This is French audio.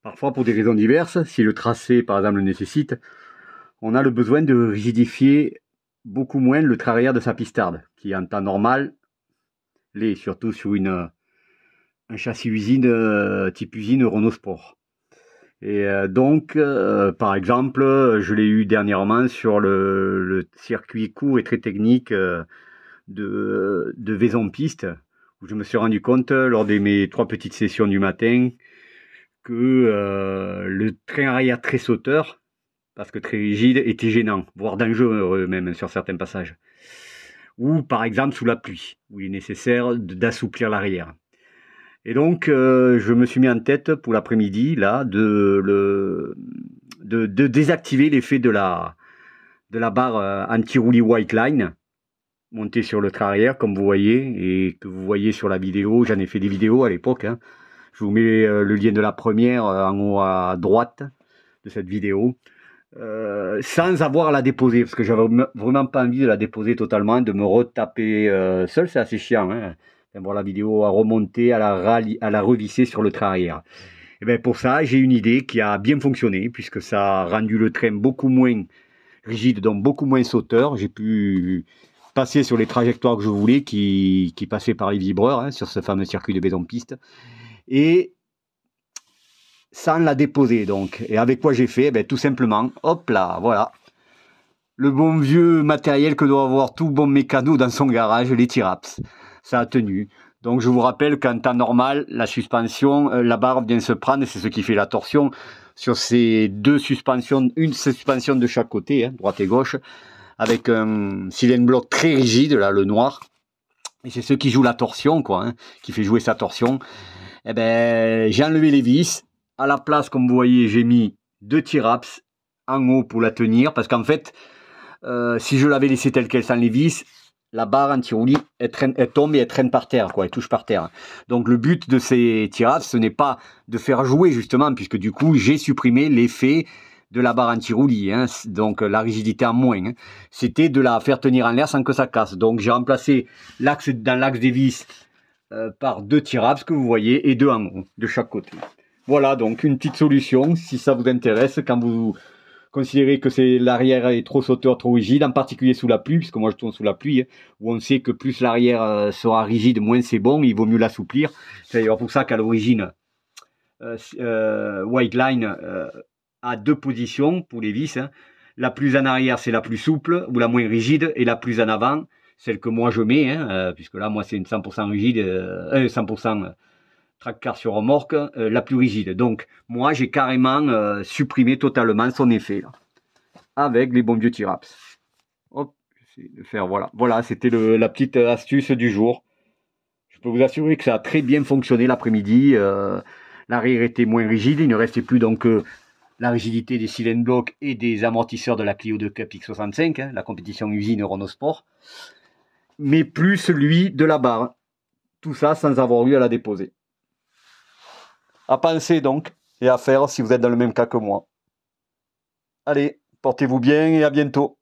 Parfois, pour des raisons diverses, si le tracé, par exemple, le nécessite, on a le besoin de rigidifier beaucoup moins le trait arrière de sa pistarde, qui en temps normal l'est, surtout sur un châssis usine type usine Renault Sport. Et donc, par exemple, je l'ai eu dernièrement sur le circuit court et très technique de Vaison-Piste, où je me suis rendu compte, lors de mes 3 petites sessions du matin, que le train arrière très sauteur, parce que très rigide, était gênant, voire dangereux même sur certains passages. Ou par exemple sous la pluie, où il est nécessaire d'assouplir l'arrière. Et donc, je me suis mis en tête pour l'après-midi, là, de désactiver l'effet de la barre anti-roulis white line, montée sur le trait arrière, comme vous voyez, et que vous voyez sur la vidéo. J'en ai fait des vidéos à l'époque, hein. Je vous mets le lien de la première en haut à droite de cette vidéo, sans avoir à la déposer, parce que j'avais vraiment pas envie de la déposer totalement, de me retaper seul, c'est assez chiant, hein, voir la vidéo à remonter, à la revisser sur le trait arrière. Et bien pour ça, j'ai une idée qui a bien fonctionné, puisque ça a rendu le train beaucoup moins rigide, donc beaucoup moins sauteur. J'ai pu passer sur les trajectoires que je voulais, qui passaient par les vibreurs, hein, sur ce fameux circuit de Vaison-Piste. Et sans la déposer donc. Et avec quoi j'ai fait? Tout simplement, hop là, voilà. Le bon vieux matériel que doit avoir tout bon mécano dans son garage, les T-Raps. Ça a tenu. Donc je vous rappelle qu'en temps normal, la suspension, la barre vient se prendre, c'est ce qui fait la torsion, sur ces 2 suspensions, une suspension de chaque côté, hein, droite et gauche, avec un cylindre bloc très rigide, là, le noir. Et c'est ce qui joue la torsion, quoi, hein, qui fait jouer sa torsion. Eh ben, j'ai enlevé les vis. À la place, comme vous voyez, j'ai mis 2 T-Raps en haut pour la tenir, parce qu'en fait, si je l'avais laissé telle quelle sans les vis, la barre anti-roulis, elle tombe et elle traîne par terre, quoi, elle touche par terre. Donc le but de ces T-Raps, ce n'est pas de faire jouer justement, puisque du coup, j'ai supprimé l'effet de la barre anti-roulis, hein, donc la rigidité en moins. Hein. C'était de la faire tenir en l'air sans que ça casse. Donc j'ai remplacé dans l'axe des vis par 2 T-Raps que vous voyez et 2 en haut de chaque côté. Voilà donc une petite solution si ça vous intéresse quand vous considérez que l'arrière est trop sauteur, trop rigide, en particulier sous la pluie, puisque moi je tourne sous la pluie, hein, où on sait que plus l'arrière sera rigide, moins c'est bon, il vaut mieux l'assouplir. C'est d'ailleurs pour ça qu'à l'origine, White Line a 2 positions pour les vis. Hein. La plus en arrière, c'est la plus souple, ou la moins rigide, et la plus en avant, celle que moi je mets, hein, puisque là, moi, c'est une 100% rigide, 100% track car sur remorque, la plus rigide. Donc, moi, j'ai carrément supprimé totalement son effet, là, avec les bons vieux T-Raps. Hop, j'essaie de faire, voilà. Voilà, c'était la petite astuce du jour. Je peux vous assurer que ça a très bien fonctionné l'après-midi. L'arrière était moins rigide, il ne restait plus donc la rigidité des cylindres blocs et des amortisseurs de la Clio 2 Cup X65, hein, la compétition usine Renault Sport, mais plus celui de la barre. Tout ça sans avoir eu à la déposer. À penser donc, et à faire si vous êtes dans le même cas que moi. Allez, portez-vous bien et à bientôt.